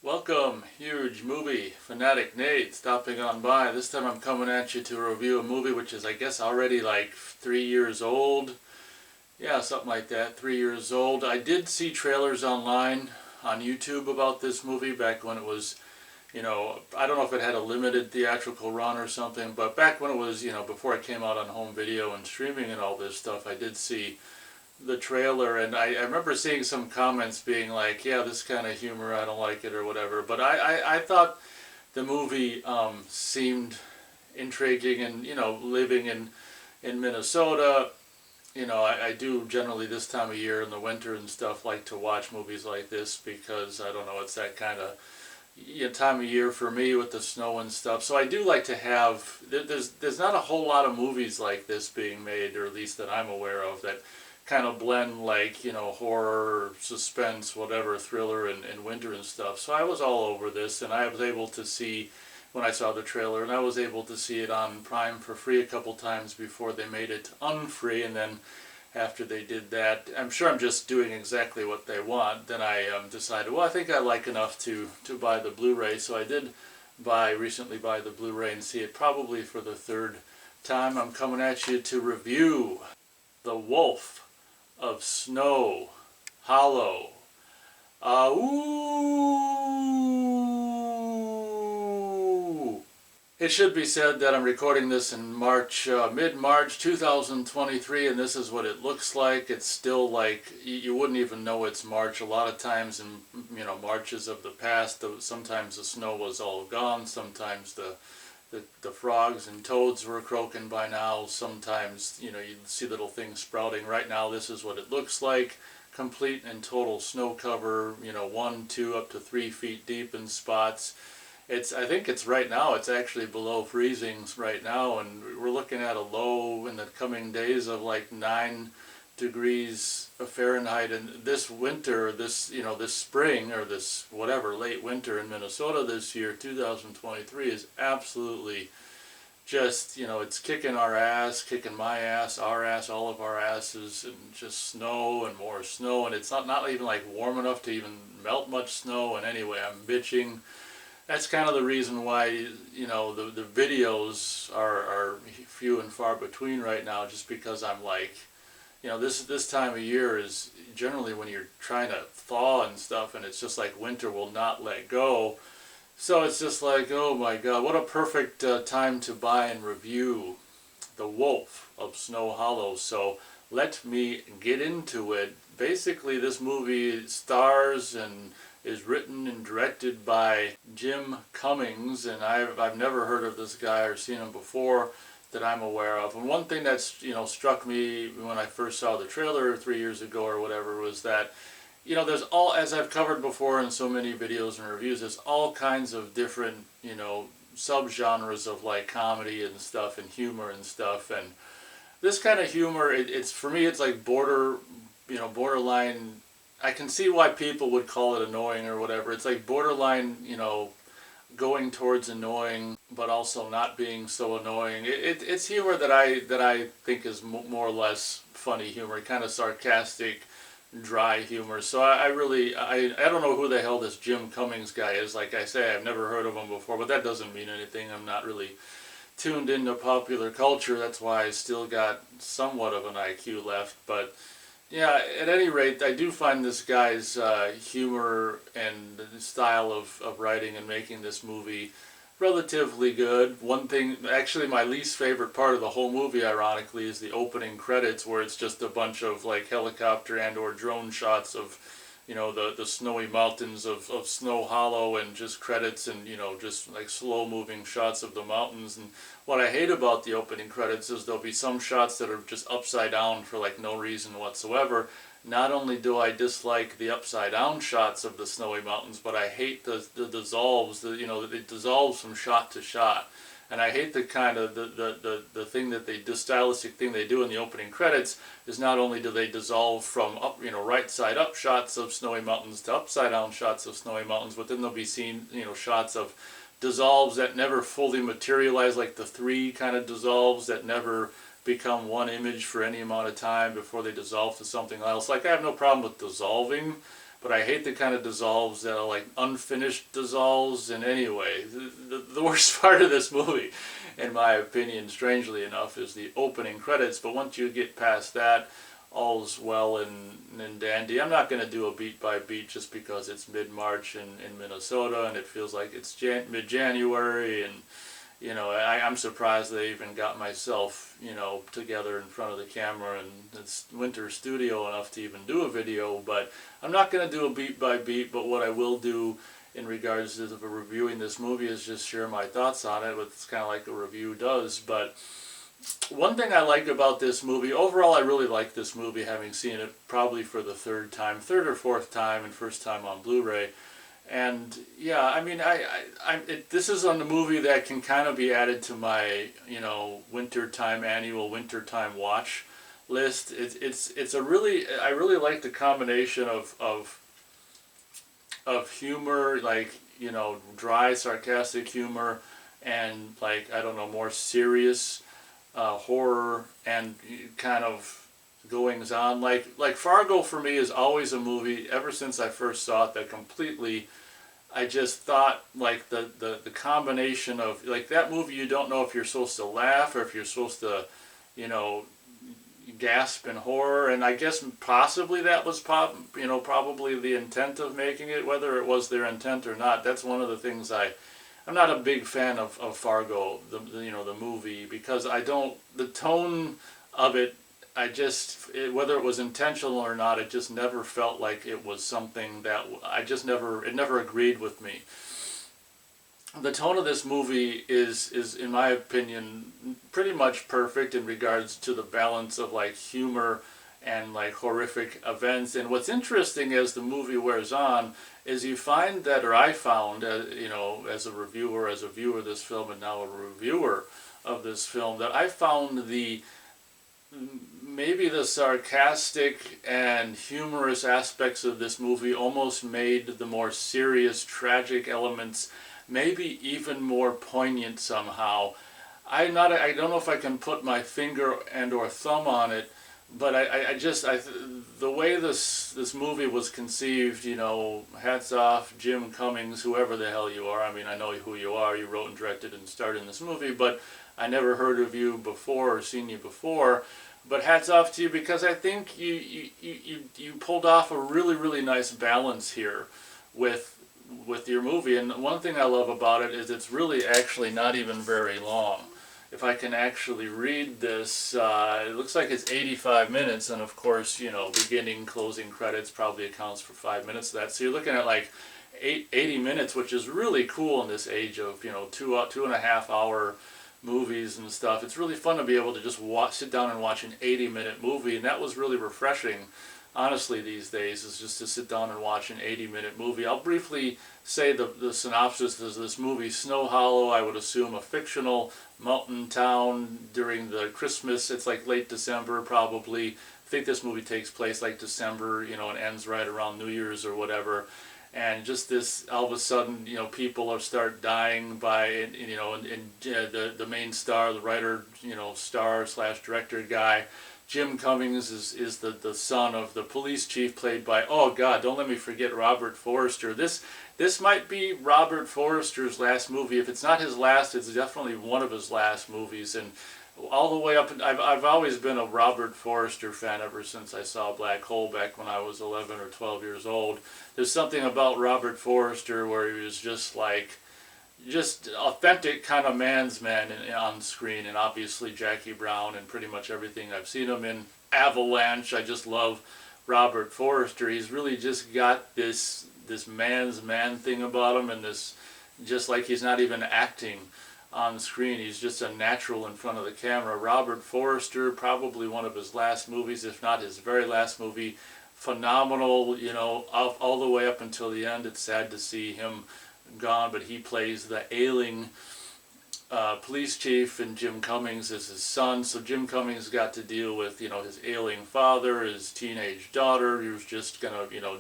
Welcome, huge movie fanatic Nate, stopping on by. This time I'm coming at you to review a movie which is, I guess, already like 3 years old. Yeah, something like that, 3 years old. I did see trailers online on YouTube about this movie back when it was, I don't know if it had a limited theatrical run or something, but back when it was, before it came out on home video and streaming and all this stuff, I did see the trailer, and I remember seeing some comments being like, yeah, this kind of humor, I don't like it or whatever. But I thought the movie seemed intriguing, and living in Minnesota, I do generally this time of year in the winter and stuff like to watch movies like this because I don't know, it's that kind of time of year for me with the snow and stuff. So I do like to have, there's not a whole lot of movies like this being made, or at least that I'm aware of, that kind of blend like, horror, suspense, whatever, thriller, and winter and stuff. So I was all over this, and I was able to see, when I saw the trailer, and I was able to see it on Prime for free a couple times before they made it unfree, and then after they did that, I'm sure I'm just doing exactly what they want, then I decided, well, I think I like enough to buy the Blu-ray. So I did recently buy the Blu-ray and see it probably for the third time. I'm coming at you to review The Wolf of Snow Hollow. It should be said that I'm recording this in March, mid-March 2023, and this is what it looks like. It's still like, you wouldn't even know it's March. A lot of times in, Marches of the past, sometimes the snow was all gone, sometimes the frogs and toads were croaking by now. Sometimes, you'd see little things sprouting. Right now, this is what it looks like. Complete and total snow cover, 1, 2, up to 3 feet deep in spots. I think it's right now, it's actually below freezing right now, and we're looking at a low in the coming days of like 9 degrees Fahrenheit. And this winter, this spring, or this whatever, late winter in Minnesota this year, 2023, is absolutely just, it's kicking our ass, kicking my ass, our ass, all of our asses, and just snow and more snow. And it's not even like warm enough to even melt much snow. And anyway, I'm bitching. That's kind of the reason why, the videos are few and far between right now, just because I'm like, this time of year is generally when you're trying to thaw and stuff, and it's just like winter will not let go. So it's just like, oh my God, what a perfect time to buy and review The Wolf of Snow Hollow. So let me get into it. Basically, this movie stars and is written and directed by Jim Cummings, and I've never heard of this guy or seen him before that I'm aware of. And one thing that's struck me when I first saw the trailer 3 years ago or whatever was that there's all, as I've covered before in so many videos and reviews, there's all kinds of different subgenres of like comedy and stuff and humor and stuff. And this kind of humor, it's for me, it's like borderline. I can see why people would call it annoying or whatever. It's like borderline, going towards annoying, but also not being so annoying. It's humor that I think is more or less funny humor, kind of sarcastic, dry humor. So I don't know who the hell this Jim Cummings guy is. Like I say, I've never heard of him before, but that doesn't mean anything. I'm not really tuned into popular culture. That's why I still got somewhat of an IQ left. But yeah, at any rate, I do find this guy's humor and style of writing and making this movie relatively good. One thing, actually my least favorite part of the whole movie, ironically, is the opening credits, where it's just a bunch of like helicopter and or drone shots of the snowy mountains of Snow Hollow, and just credits, and just like slow moving shots of the mountains. And what I hate about the opening credits is there'll be some shots that are just upside down for like no reason whatsoever. Not only do I dislike the upside down shots of the snowy mountains, but I hate the dissolves, it dissolves from shot to shot. And I hate the kind of the thing that the stylistic thing they do in the opening credits is, not only do they dissolve from up, right side up shots of snowy mountains to upside down shots of snowy mountains, but then there'll be seen, shots of dissolves that never fully materialize, like the 3 kind of dissolves that never become one image for any amount of time before they dissolve to something else. Like, I have no problem with dissolving, but I hate the kind of dissolves that are like unfinished dissolves in any way. The worst part of this movie, in my opinion, strangely enough, is the opening credits, but once you get past that, all's well and dandy. I'm not going to do a beat by beat just because it's mid-March in Minnesota and it feels like it's mid-January, and you know, I'm surprised they even got myself, you know, together in front of the camera and it's winter studio enough to even do a video. But I'm not going to do a beat by beat, but what I will do in regards to reviewing this movie is just share my thoughts on it, what it's kind of like a review does. But one thing I like about this movie, overall I really like this movie, having seen it probably for the third or fourth time, and first time on Blu-ray. And yeah, I mean, this is on the movie that can kind of be added to my, you know, annual wintertime watch list. It's a really, I really like the combination of humor, like, you know, dry, sarcastic humor, and like, I don't know, more serious horror and kind of goings on. Like Fargo for me is always a movie, ever since I first saw it, that completely, I just thought like the combination of, like, that movie, you don't know if you're supposed to laugh or if you're supposed to, you know, gasp in horror. And I guess possibly that was probably the intent of making it, whether it was their intent or not. That's one of the things I'm not a big fan of Fargo, you know, the movie, because the tone of it, whether it was intentional or not, it just never felt like it was something that it never agreed with me. The tone of this movie is in my opinion pretty much perfect in regards to the balance of like humor and like horrific events. And what's interesting as the movie wears on is you find that, or I found, you know, as a viewer of this film, and now a reviewer of this film, that I found maybe the sarcastic and humorous aspects of this movie almost made the more serious, tragic elements maybe even more poignant somehow. I don't know if I can put my finger and or thumb on it, but the way this movie was conceived, you know, hats off Jim Cummings, whoever the hell you are. I mean, I know who you are. You wrote and directed and starred in this movie, but I never heard of you before or seen you before. But hats off to you, because I think you pulled off a really, really nice balance here with your movie. And one thing I love about it is it's really actually not even very long. If I can actually read this, it looks like it's 85 minutes, and of course, you know, beginning, closing credits probably accounts for 5 minutes of that. So you're looking at like 80 minutes, which is really cool in this age of, you know, 2.5 hour movies and stuff. It's really fun to be able to just sit down and watch an 80-minute movie, and that was really refreshing, honestly, these days, is just to sit down and watch an 80-minute movie. I'll briefly say the synopsis of this movie. Snow Hollow, I would assume a fictional mountain town during the Christmas, it's like late December probably. I think this movie takes place like December, you know, and ends right around New Year's or whatever. And just this, all of a sudden, you know, people start dying by, you know, and the main star, the writer, you know, star / director guy, Jim Cummings, is the son of the police chief, played by, oh God, don't let me forget Robert Forster. This might be Robert Forster's last movie. If it's not his last, it's definitely one of his last movies. And all the way up, I've always been a Robert Forster fan ever since I saw Black Hole back when I was 11 or 12 years old. There's something about Robert Forster where he was just authentic kind of man's man on screen. And obviously Jackie Brown and pretty much everything I've seen him in. Avalanche, I just love Robert Forster. He's really just got this man's man thing about him, and this, just like he's not even acting on screen, he's just a natural in front of the camera. Robert Forster, probably one of his last movies, if not his very last movie. Phenomenal, you know, all the way up until the end. It's sad to see him gone, but he plays the ailing police chief, and Jim Cummings is his son. So Jim Cummings got to deal with, you know, his ailing father, his teenage daughter, who was just gonna, you know,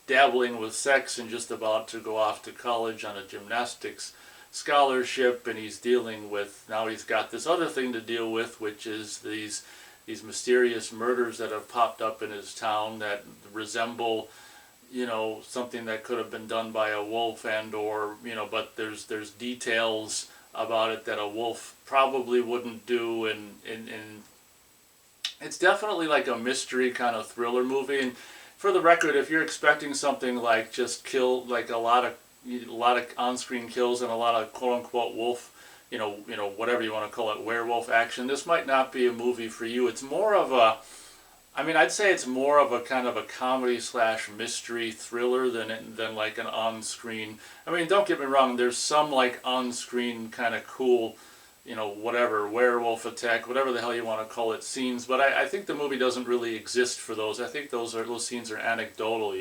dabbling with sex and just about to go off to college on a gymnastics scholarship, and he's dealing with, now he's got this other thing to deal with, which is these mysterious murders that have popped up in his town that resemble, something that could have been done by a wolf, and or but there's details about it that a wolf probably wouldn't do, and it's definitely like a mystery kind of thriller movie. And for the record, if you're expecting something like just kill, like a lot of on-screen kills and a lot of quote-unquote wolf, whatever you want to call it, werewolf action, this might not be a movie for you. It's more of a, I'd say it's more of a kind of a comedy slash mystery thriller than like an on-screen. Don't get me wrong, there's some like on-screen kind of cool, whatever, werewolf attack, whatever the hell you want to call it, scenes, but I think the movie doesn't really exist for those. I think those scenes are anecdotal,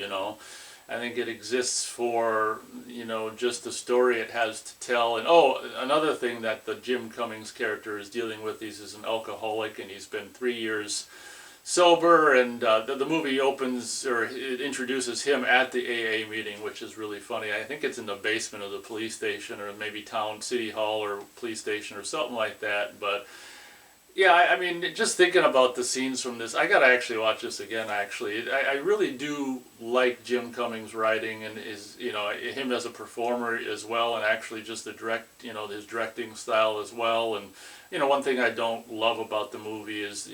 I think it exists for, just the story it has to tell. And another thing that the Jim Cummings character is dealing with, he's an alcoholic, and he's been 3 years sober, and the movie opens, or it introduces him at the AA meeting, which is really funny. I think it's in the basement of the police station, or maybe city hall or police station or something like that. But yeah, just thinking about the scenes from this, I gotta actually watch this again. Actually, I really do like Jim Cummings' writing, and him as a performer as well, and actually just his directing style as well. And one thing I don't love about the movie is,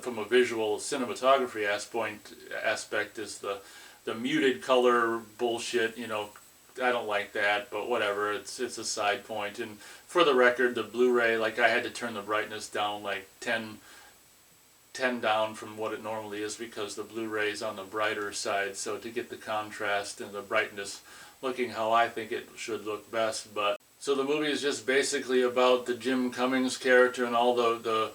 from a visual cinematography aspect, is the muted color bullshit. I don't like that, but whatever. It's a side point. And for the record, the Blu-ray, like, I had to turn the brightness down like 10 down from what it normally is, because the Blu-ray is on the brighter side, so to get the contrast and the brightness looking how I think it should look best. But so the movie is just basically about the Jim Cummings character and all the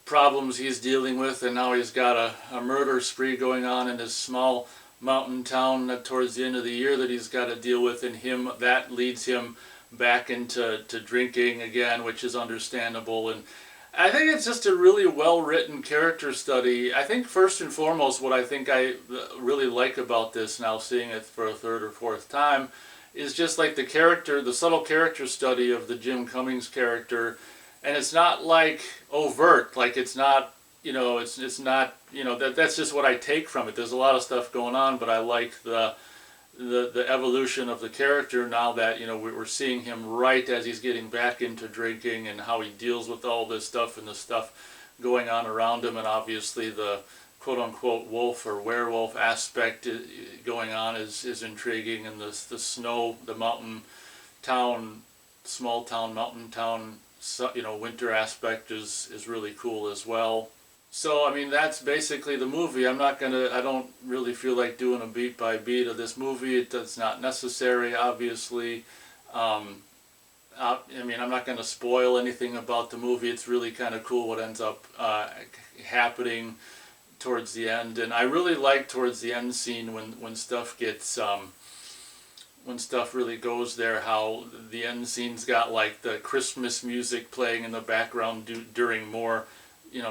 problems he's dealing with, and now he's got a murder spree going on in his small mountain town towards the end of the year that he's got to deal with, and that leads him back into drinking again, which is understandable. And I think it's just a really well-written character study. I think first and foremost, what I think I really like about this, now seeing it for a third or fourth time, is just like the subtle character study of the Jim Cummings character. And it's not like overt, like it's not, it's not, that's just what I take from it. There's a lot of stuff going on, but I like the evolution of the character now that, we're seeing him right as he's getting back into drinking, and how he deals with all this stuff and the stuff going on around him. And obviously the quote-unquote wolf or werewolf aspect going on is intriguing, and the mountain town, small town, mountain town, winter aspect is really cool as well. So, that's basically the movie. I don't really feel like doing a beat by beat of this movie. It's not necessary, obviously. I'm not going to spoil anything about the movie. It's really kind of cool what ends up happening towards the end. And I really like towards the end scene when stuff gets, when stuff really goes there, how the end scene's got like the Christmas music playing in the background during more,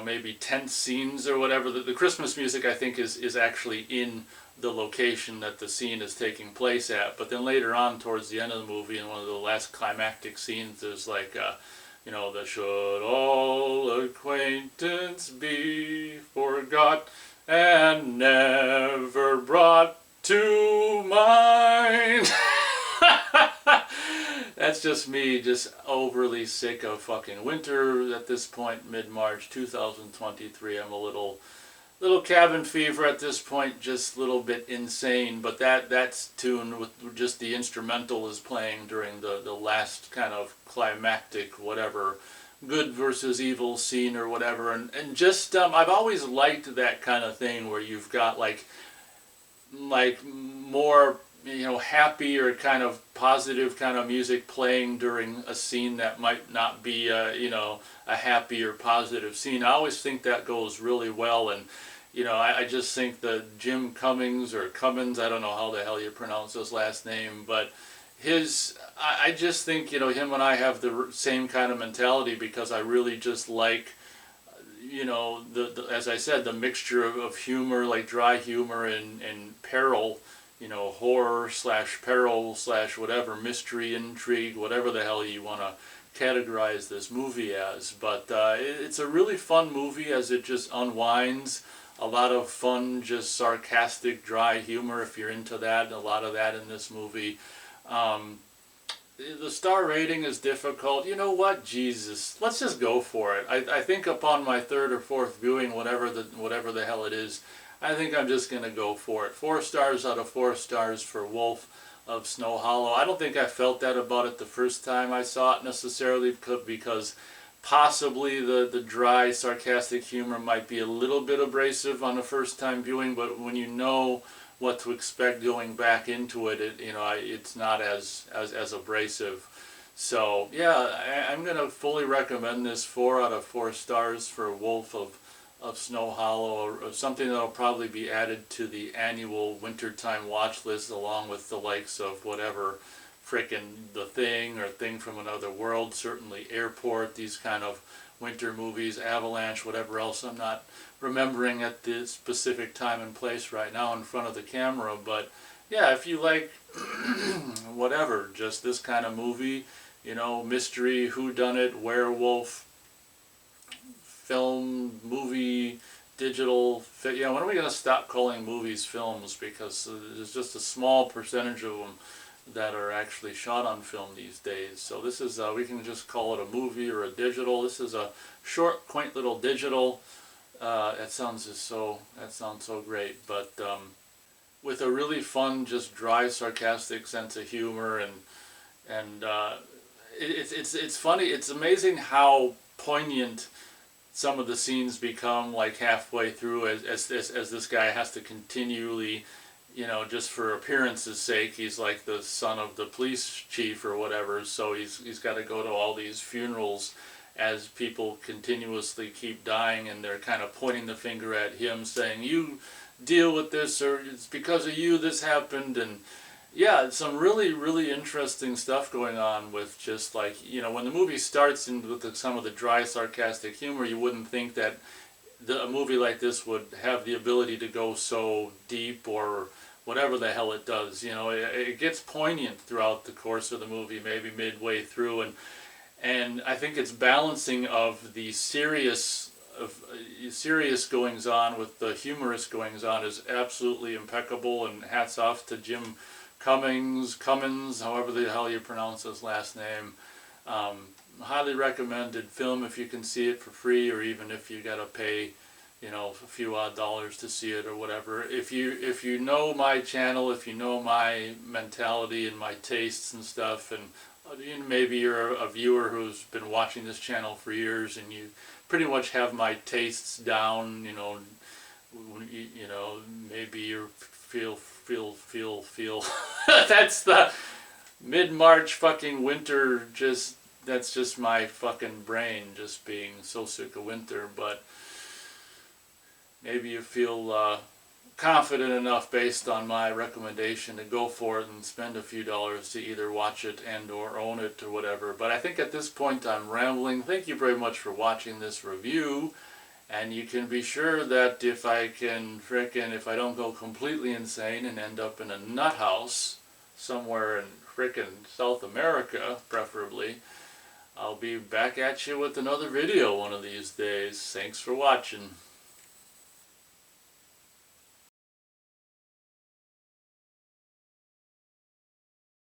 maybe tense scenes or whatever. The Christmas music, I think, is actually in the location that the scene is taking place at. But then later on, towards the end of the movie, in one of the last climactic scenes, there's like, the should all acquaintance be forgot and never brought to mind. That's just me, just overly sick of fucking winter at this point, mid-March 2023. I'm a little cabin fever at this point, just a little bit insane. But that's tune with just the instrumental is playing during the last kind of climactic whatever, good versus evil scene or whatever. And just I've always liked that kind of thing where you've got like more happy or kind of positive kind of music playing during a scene that might not be a happy or positive scene. I always think that goes really well. And I just think that Jim Cummings, or Cummins, I don't know how the hell you pronounce his last name, but I just think him and I have the same kind of mentality, because I really just like as I said, the mixture of humor, like dry humor and peril, horror slash peril slash whatever, mystery, intrigue, whatever the hell you want to categorize this movie as. But it's a really fun movie as it just unwinds a lot of fun, just sarcastic, dry humor if you're into that. A lot of that in this movie. Um, the star rating is difficult. You know what? Jesus, let's just go for it. I think upon my third or fourth viewing, whatever the hell it is, I think I'm just gonna go for it. 4 stars out of 4 stars for Wolf of Snow Hollow. I don't think I felt that about it the first time I saw it necessarily, because possibly the dry, sarcastic humor might be a little bit abrasive on the first time viewing, but when you know what to expect going back into it, it's not as abrasive. So yeah, I'm gonna fully recommend this. 4 out of 4 stars for Wolf of Snow Hollow, or something that'll probably be added to the annual wintertime watch list, along with the likes of whatever frickin' The Thing or Thing from Another World, certainly Airport, these kind of winter movies, Avalanche, whatever else I'm not remembering at this specific time and place right now in front of the camera. But yeah, if you like whatever, just this kind of movie, mystery, whodunit, werewolf, film, movie, digital, when are we going to stop calling movies films? Because there's just a small percentage of them that are actually shot on film these days. So this is, we can just call it a movie or a digital. This is a short, quaint little digital. That sounds so great. But with a really fun, just dry, sarcastic sense of humor, and it's funny. It's amazing how poignant some of the scenes become, like halfway through, as this guy has to continually, just for appearance's sake, he's like the son of the police chief or whatever, so he's got to go to all these funerals as people continuously keep dying, and they're kind of pointing the finger at him, saying, "You deal with this," or "It's because of you this happened." And yeah, some really, really interesting stuff going on with just like, when the movie starts in with some of the dry, sarcastic humor, you wouldn't think that a movie like this would have the ability to go so deep or whatever the hell it does. It gets poignant throughout the course of the movie, maybe midway through, and I think its balancing of the serious goings on with the humorous goings on is absolutely impeccable, and hats off to Jim Cummins, however the hell you pronounce his last name. Highly recommended film if you can see it for free, or even if you gotta pay, a few odd dollars to see it or whatever. If you know my channel, if you know my mentality and my tastes and stuff, and maybe you're a viewer who's been watching this channel for years and you pretty much have my tastes down, maybe you feel that's the mid-March fucking winter, that's just my fucking brain just being so sick of winter. But maybe you feel confident enough based on my recommendation to go for it and spend a few dollars to either watch it and or own it or whatever. But I think at this point I'm rambling. Thank you very much for watching this review. And you can be sure that if I don't go completely insane and end up in a nut house somewhere in frickin' South America, preferably, I'll be back at you with another video one of these days. Thanks for watching.